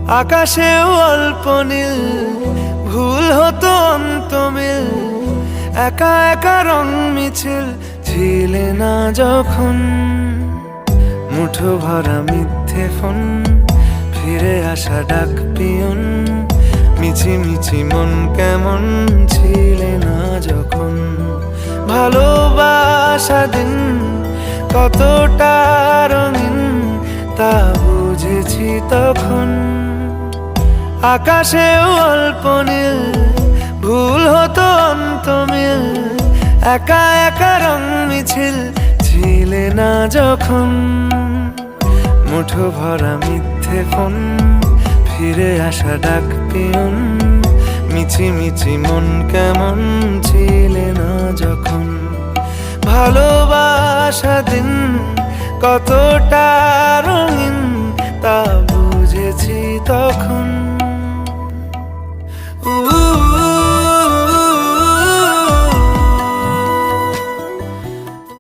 আকাশেও অল্প নীল, ভুল হতো অন্তমিল, একা একা রং মিছিল ছিলে না যখন। মুঠো ভরা মিথ্যে ফোন, ফিরে আসা ডাক পিয়ন, মিছি মিছি মন কেমন ছিলে না যখন। ভালোবাসা দিন কতটা রঙিন তা বুঝেছি তখন। আকাশেও অল্প নীল, ভুল হতো অন্তমিল, একা একা রং মিছিল ছিলে না যখন। মুঠো ভরা মিথ্যে ফোন, ফিরে আসা ডাক পিয়ন, মিছি মিছি মন কেমন ছিলে না যখন। ভালোবাসা দিন কতটা রঙিন তা বুঝেছি তখন।